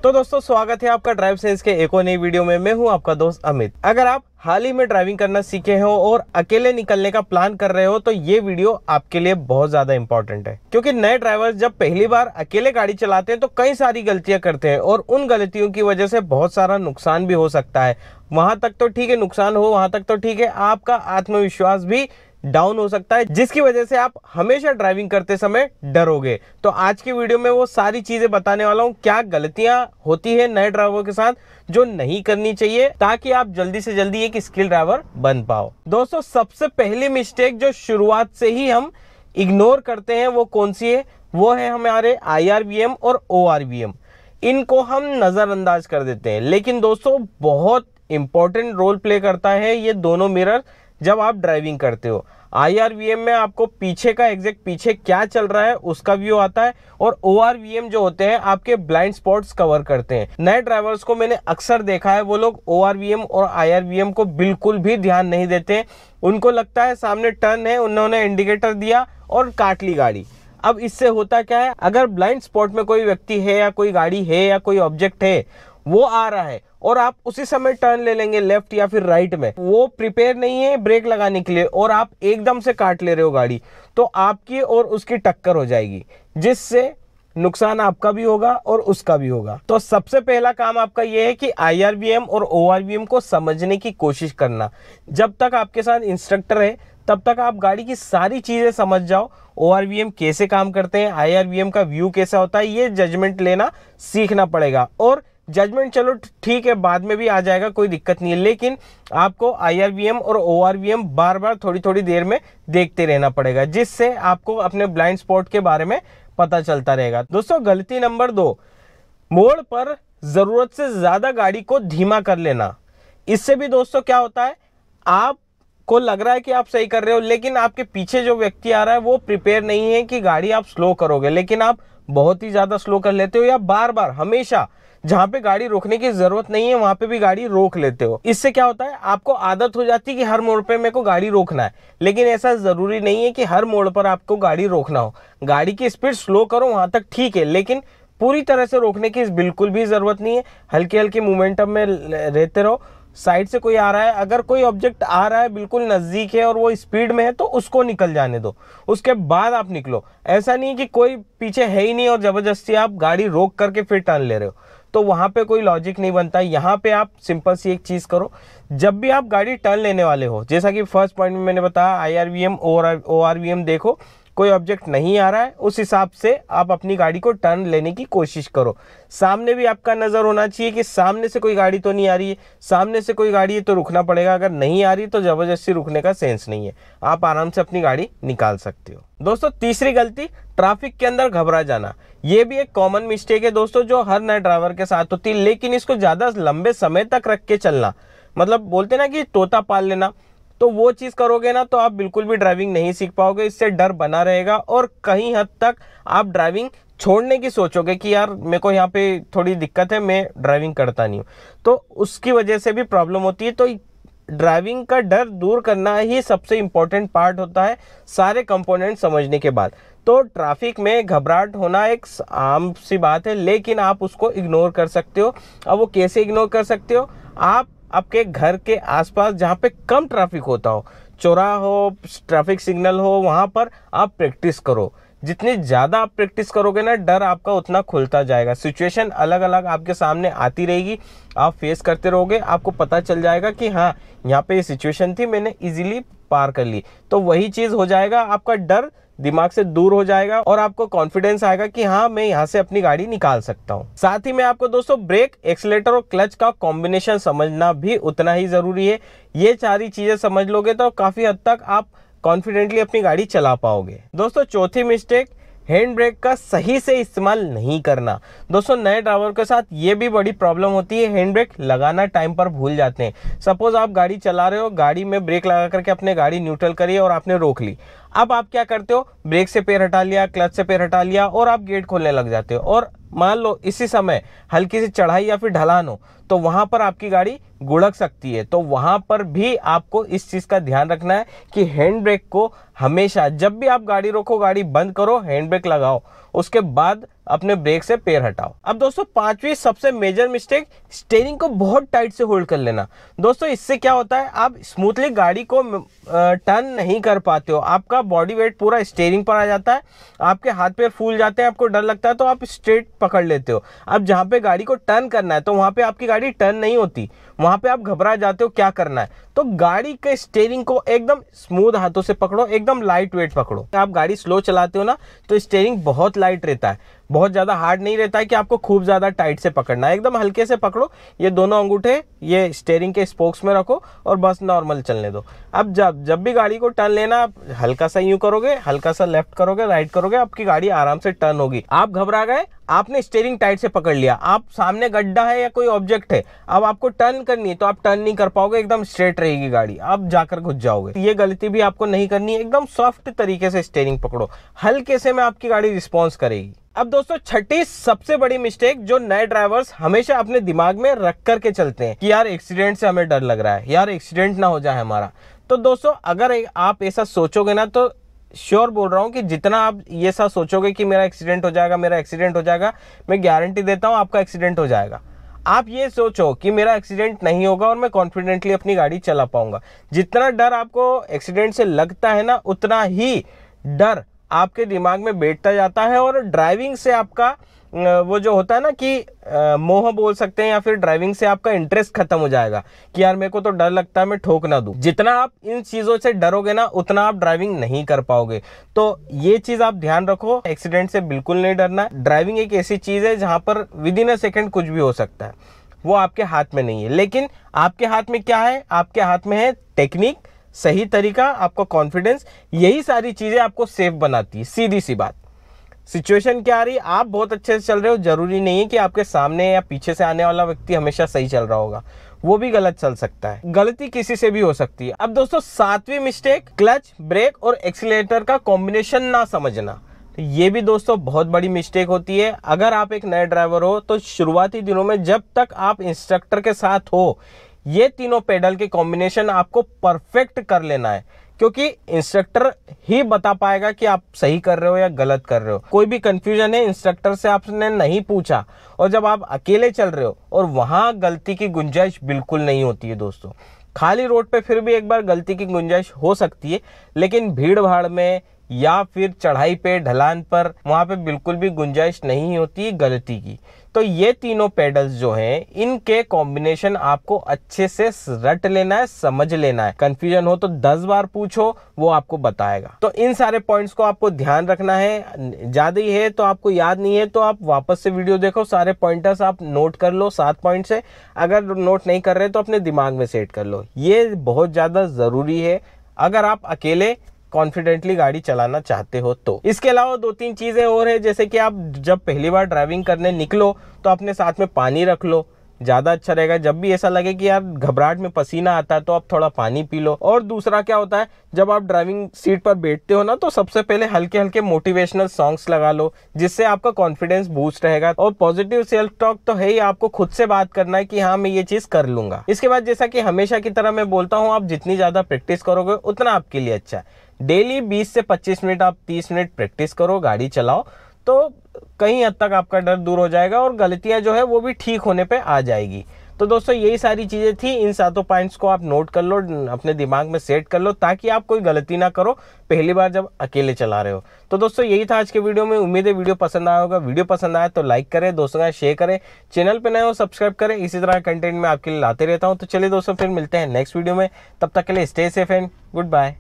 तो दोस्तों स्वागत है आपका ड्राइव सेंस के एक और नई वीडियो में। मैं हूं आपका दोस्त अमित। अगर आप हाल ही में ड्राइविंग करना सीखे हो और अकेले निकलने का प्लान कर रहे हो तो ये वीडियो आपके लिए बहुत ज्यादा इंपॉर्टेंट है, क्योंकि नए ड्राइवर्स जब पहली बार अकेले गाड़ी चलाते हैं तो कई सारी गलतियां करते हैं और उन गलतियों की वजह से बहुत सारा नुकसान भी हो सकता है। वहां तक तो ठीक है, नुकसान हो वहां तक तो ठीक है, आपका आत्मविश्वास भी डाउन हो सकता है, जिसकी वजह से आप हमेशा ड्राइविंग करते समय डरोगे। तो आज की वीडियो में वो सारी चीजें बताने वाला हूं, क्या गलतियां होती है नए ड्राइवर के साथ जो नहीं करनी चाहिए, ताकि आप जल्दी से जल्दी एक स्किल ड्राइवर बन पाओ। दोस्तों सबसे पहली मिस्टेक जो शुरुआत से ही हम इग्नोर करते हैं वो कौन सी है? वो है हमारे IRVM और ORVM। इनको हम नजरअंदाज कर देते हैं, लेकिन दोस्तों बहुत इंपॉर्टेंट रोल प्ले करता है ये दोनों मिरर जब आप ड्राइविंग करते हो। IRVM में आपको पीछे का एग्जैक्ट पीछे क्या चल रहा है उसका व्यू आता है, और ORVM जो होते हैं आपके ब्लाइंड स्पॉट्स कवर करते हैं। नए ड्राइवर्स को मैंने अक्सर देखा है, वो लोग ORVM और IRVM को बिल्कुल भी ध्यान नहीं देते। उनको लगता है सामने टर्न है, उन्होंने इंडिकेटर दिया और काट ली गाड़ी। अब इससे होता क्या है, अगर ब्लाइंड स्पॉट में कोई व्यक्ति है या कोई गाड़ी है या कोई ऑब्जेक्ट है, वो आ रहा है और आप उसी समय टर्न ले लेंगे लेफ्ट या फिर राइट में, वो प्रिपेयर नहीं है ब्रेक लगाने के लिए और आप एकदम से काट ले रहे हो गाड़ी, तो आपकी और उसकी टक्कर हो जाएगी, जिससे नुकसान आपका भी होगा और उसका भी होगा। तो सबसे पहला काम आपका यह है कि IRVM और ORVM को समझने की कोशिश करना। जब तक आपके साथ इंस्ट्रक्टर है तब तक आप गाड़ी की सारी चीजें समझ जाओ। ORVM कैसे काम करते हैं, IRVM का व्यू कैसा होता है, ये जजमेंट लेना सीखना पड़ेगा। और जजमेंट चलो ठीक है बाद में भी आ जाएगा, कोई दिक्कत नहीं है, लेकिन आपको IRVM और ORVM बार बार थोड़ी थोड़ी देर में देखते रहना पड़ेगा, जिससे आपको अपने ब्लाइंड स्पॉट के बारे में पता चलता रहेगा। दोस्तों गलती नंबर 2, मोड़ पर जरूरत से ज्यादा गाड़ी को धीमा कर लेना। इससे भी दोस्तों क्या होता है, आपको लग रहा है कि आप सही कर रहे हो, लेकिन आपके पीछे जो व्यक्ति आ रहा है वो प्रिपेयर नहीं है कि गाड़ी आप स्लो करोगे, लेकिन आप बहुत ही ज्यादा स्लो कर लेते हो, या बार बार हमेशा जहां पे गाड़ी रोकने की जरूरत नहीं है वहां पे भी गाड़ी रोक लेते हो। इससे क्या होता है, आपको आदत हो जाती है कि हर मोड़ पे मेरे को गाड़ी रोकना है, लेकिन ऐसा जरूरी नहीं है कि हर मोड़ पर आपको गाड़ी रोकना हो। गाड़ी की स्पीड स्लो करो वहां तक ठीक है, लेकिन पूरी तरह से रोकने की बिल्कुल भी जरूरत नहीं है। हल्के हल्के मोमेंटम में रहते रहो। साइड से कोई आ रहा है, अगर कोई ऑब्जेक्ट आ रहा है बिल्कुल नजदीक है और वो स्पीड में है तो उसको निकल जाने दो, उसके बाद आप निकलो। ऐसा नहीं कि कोई पीछे है ही नहीं और जबरदस्ती आप गाड़ी रोक करके फिर टर्न ले रहे हो, तो वहां पे कोई लॉजिक नहीं बनता। यहाँ पे आप सिंपल सी एक चीज करो, जब भी आप गाड़ी टर्न लेने वाले हो, जैसा कि फर्स्ट पॉइंट में मैंने बताया IRVM और ORVM देखो, कोई ऑब्जेक्ट नहीं आ रहा है उस हिसाब से आप अपनी गाड़ी को टर्न लेने की कोशिश करो। सामने भी आपका नजर होना चाहिए कि सामने से कोई गाड़ी तो नहीं आ रही है, सामने से कोई गाड़ी है तो रुकना पड़ेगा, अगर नहीं आ रही तो जबरदस्ती रुकने का सेंस नहीं है, आप आराम से अपनी गाड़ी निकाल सकते हो। दोस्तों तीसरी गलती, ट्रैफिक के अंदर घबरा जाना। ये भी एक कॉमन मिस्टेक है दोस्तों जो हर नए ड्राइवर के साथ होती है, लेकिन इसको ज्यादा लंबे समय तक रख के चलना, मतलब बोलते ना कि तोता पाल लेना, तो वो चीज करोगे ना तो आप बिल्कुल भी ड्राइविंग नहीं सीख पाओगे। इससे डर बना रहेगा और कहीं हद तक आप ड्राइविंग छोड़ने की सोचोगे कि यार मेरे को यहाँ पे थोड़ी दिक्कत है, मैं ड्राइविंग करता नहीं हूँ, तो उसकी वजह से भी प्रॉब्लम होती है। तो ड्राइविंग का डर दूर करना ही सबसे इंपॉर्टेंट पार्ट होता है सारे कंपोनेंट समझने के बाद। तो ट्रैफिक में घबराहट होना एक आम सी बात है, लेकिन आप उसको इग्नोर कर सकते हो। अब वो कैसे इग्नोर कर सकते हो, आप आपके घर के आसपास जहाँ पे कम ट्रैफिक होता हो, चौराहा हो, ट्रैफिक सिग्नल हो, वहां पर आप प्रैक्टिस करो। जितनी ज्यादा आप प्रैक्टिस करोगे ना, डर आपका उतना खुलता जाएगा। सिचुएशन अलग अलग आपके सामने आती रहेगी, आप फेस करते रहोगे, आपको पता चल जाएगा कि हाँ यहाँ पे ये सिचुएशन थी, मैंने इजीली पार कर ली, तो वही चीज हो जाएगा, आपका डर दिमाग से दूर हो जाएगा और आपको कॉन्फिडेंस आएगा कि हाँ मैं यहाँ से अपनी गाड़ी निकाल सकता हूँ। साथ ही में आपको दोस्तों ब्रेक, एक्सीलेटर और क्लच का कॉम्बिनेशन समझना भी उतना ही जरूरी है। ये सारी चीजें समझ लोगे तो काफी हद तक आप कॉन्फिडेंटली अपनी गाड़ी चला पाओगे। दोस्तों चौथी मिस्टेक, हैंड ब्रेक का सही से इस्तेमाल नहीं करना। दोस्तों नए ड्राइवर के साथ ये भी बड़ी प्रॉब्लम होती है, हैंड ब्रेक लगाना टाइम पर भूल जाते हैं। सपोज आप गाड़ी चला रहे हो, गाड़ी में ब्रेक लगा करके अपने गाड़ी न्यूट्रल करी और आपने रोक ली। अब आप क्या करते हो, ब्रेक से पैर हटा लिया, क्लच से पैर हटा लिया और आप गेट खोलने लग जाते हो, और मान लो इसी समय हल्की सी चढ़ाई या फिर ढलान हो तो वहां पर आपकी गाड़ी गुड़क सकती है। तो वहां पर भी आपको इस चीज का ध्यान रखना है कि हैंड ब्रेक को हमेशा, जब भी आप गाड़ी रोको, गाड़ी बंद करो, हैंड ब्रेक लगाओ, उसके बाद अपने ब्रेक से पैर हटाओ। अब दोस्तों पांचवी सबसे मेजर मिस्टेक, स्टीयरिंग को बहुत टाइट से होल्ड कर लेना। दोस्तों इससे क्या होता है, आप स्मूथली गाड़ी को टर्न नहीं कर पाते हो, आपका बॉडी वेट पूरा स्टीयरिंग पर आ जाता है, आपके हाथ पैर फूल जाते हैं, आपको डर लगता है तो आप स्ट्रेट पकड़ लेते हो। अब जहां पे गाड़ी को टर्न करना है तो वहां पे आपकी गाड़ी टर्न नहीं होती, वहां पे आप घबरा जाते हो क्या करना है। तो गाड़ी के स्टीयरिंग को एकदम स्मूथ हाथों से पकड़ो, एकदम लाइट वेट पकड़ो। आप गाड़ी स्लो चलाते हो ना तो स्टीयरिंग बहुत लाइट रहता है, बहुत ज्यादा हार्ड नहीं रहता है कि आपको खूब ज्यादा टाइट से पकड़ना है, एकदम हल्के से पकड़ो। ये दोनों अंगूठे ये स्टीयरिंग के स्पोक्स में रखो और बस नॉर्मल चलने दो। अब जब भी गाड़ी को टर्न लेना, आप हल्का सा यूं करोगे, हल्का सा लेफ्ट करोगे, राइट करोगे, आपकी गाड़ी आराम से टर्न होगी। आप घबरा गए, आपने स्टीयरिंग टाइट से पकड़ लिया, आप सामने गड्ढा है या कोई ऑब्जेक्ट है, अब आपको टर्न करनी है तो आप टर्न नहीं कर पाओगे, एकदम स्ट्रेट रहेगी गाड़ी, आप जाकर घुस जाओगे। ये गलती भी आपको नहीं करनी है, एकदम सॉफ्ट तरीके से स्टीयरिंग पकड़ो, हल्के से में आपकी गाड़ी रिस्पॉन्स करेगी। अब दोस्तों छठी सबसे बड़ी मिस्टेक जो नए ड्राइवर्स हमेशा अपने दिमाग में रख करके चलते हैं कि यार एक्सीडेंट से हमें डर लग रहा है, यार एक्सीडेंट ना हो जाए हमारा। तो दोस्तों अगर आप ऐसा सोचोगे ना तो श्योर बोल रहा हूं कि जितना आप ये सब सोचोगे कि मेरा एक्सीडेंट हो जाएगा, मेरा एक्सीडेंट हो जाएगा, मैं गारंटी देता हूं आपका एक्सीडेंट हो जाएगा। आप ये सोचो कि मेरा एक्सीडेंट नहीं होगा और मैं कॉन्फिडेंटली अपनी गाड़ी चला पाऊंगा। जितना डर आपको एक्सीडेंट से लगता है ना, उतना ही डर आपके दिमाग में बैठता जाता है और ड्राइविंग से आपका वो जो होता है ना कि मोह बोल सकते हैं, या फिर ड्राइविंग से आपका इंटरेस्ट खत्म हो जाएगा कि यार मेरे को तो डर लगता है, मैं ठोक ना दूं। जितना आप इन चीजों से डरोगे ना, उतना आप ड्राइविंग नहीं कर पाओगे। तो ये चीज आप ध्यान रखो, एक्सीडेंट से बिल्कुल नहीं डरना है। ड्राइविंग एक ऐसी चीज है जहां पर विद इन अ सेकेंड कुछ भी हो सकता है, वो आपके हाथ में नहीं है। लेकिन आपके हाथ में क्या है, आपके हाथ में है टेक्निक, सही तरीका, आपका कॉन्फिडेंस। यही सारी चीजें आपको सेफ बनाती है। सीधी सी बात, सिचुएशन क्या आ रही है, आप बहुत अच्छे से चल रहे हो, जरूरी नहीं है कि आपके सामने या पीछे से आने वाला व्यक्ति हमेशा सही चल रहा होगा, वो भी गलत चल सकता है। गलती किसी से भी हो सकती है। अब दोस्तों सातवीं मिस्टेक, क्लच, ब्रेक और एक्सीलरेटर का कॉम्बिनेशन ना समझना। तो ये भी दोस्तों बहुत बड़ी मिस्टेक होती है। अगर आप एक नए ड्राइवर हो तो शुरुआती दिनों में जब तक आप इंस्ट्रक्टर के साथ हो, ये तीनों पेडल के कॉम्बिनेशन आपको परफेक्ट कर लेना है, क्योंकि इंस्ट्रक्टर ही बता पाएगा कि आप सही कर रहे हो या गलत कर रहे हो। कोई भी कंफ्यूजन है, इंस्ट्रक्टर से आपने नहीं पूछा, और जब आप अकेले चल रहे हो और वहां गलती की गुंजाइश बिल्कुल नहीं होती है दोस्तों। खाली रोड पे फिर भी एक बार गलती की गुंजाइश हो सकती है, लेकिन भीड़ भाड़ में या फिर चढ़ाई पे, ढलान पर, वहां पे बिल्कुल भी गुंजाइश नहीं होती गलती की। तो ये तीनों पेडल्स जो हैं, इनके कॉम्बिनेशन आपको अच्छे से रट लेना है, समझ लेना है। कंफ्यूजन हो तो 10 बार पूछो, वो आपको बताएगा। तो इन सारे पॉइंट्स को आपको ध्यान रखना है। ज्यादा ही है तो आपको याद नहीं है तो आप वापस से वीडियो देखो, सारे पॉइंटर्स आप नोट कर लो 7 पॉइंट से। अगर नोट नहीं कर रहे तो अपने दिमाग में सेट कर लो, ये बहुत ज्यादा जरूरी है अगर आप अकेले कॉन्फिडेंटली गाड़ी चलाना चाहते हो तो। इसके अलावा 2-3 चीजें और है, जैसे कि आप जब पहली बार ड्राइविंग करने निकलो तो अपने साथ में पानी रख लो, ज्यादा अच्छा रहेगा। जब भी ऐसा लगे कि यार घबराहट में पसीना आता है तो आप थोड़ा पानी पी लो। और दूसरा क्या होता है, जब आप ड्राइविंग सीट पर बैठते हो ना तो सबसे पहले हल्के हल्के मोटिवेशनल सॉन्ग्स लगा लो, जिससे आपका कॉन्फिडेंस बूस्ट रहेगा। और पॉजिटिव सेल्फ टॉक तो है ही, आपको खुद से बात करना है कि हाँ मैं ये चीज कर लूंगा। इसके बाद जैसा कि हमेशा की तरह मैं बोलता हूँ, आप जितनी ज्यादा प्रैक्टिस करोगे उतना आपके लिए अच्छा है। डेली 20 से 25 मिनट, आप 30 मिनट प्रैक्टिस करो, गाड़ी चलाओ, तो कहीं हद तक आपका डर दूर हो जाएगा और गलतियां जो है वो भी ठीक होने पे आ जाएगी। तो दोस्तों यही सारी चीजें थी। इन 7 पॉइंट्स को आप नोट कर लो, अपने दिमाग में सेट कर लो, ताकि आप कोई गलती ना करो पहली बार जब अकेले चला रहे हो। तो दोस्तों यही था आज के वीडियो में। उम्मीद है वीडियो पसंद आया होगा। वीडियो पसंद आया तो लाइक करें, दोस्तों का शेयर करें, चैनल पे नए हो सब्सक्राइब करें। इसी तरह कंटेंट में आपके लिए लाते रहता हूँ। तो चलिए दोस्तों फिर मिलते हैं नेक्स्ट वीडियो में, तब तक के लिए stay safe and good bye.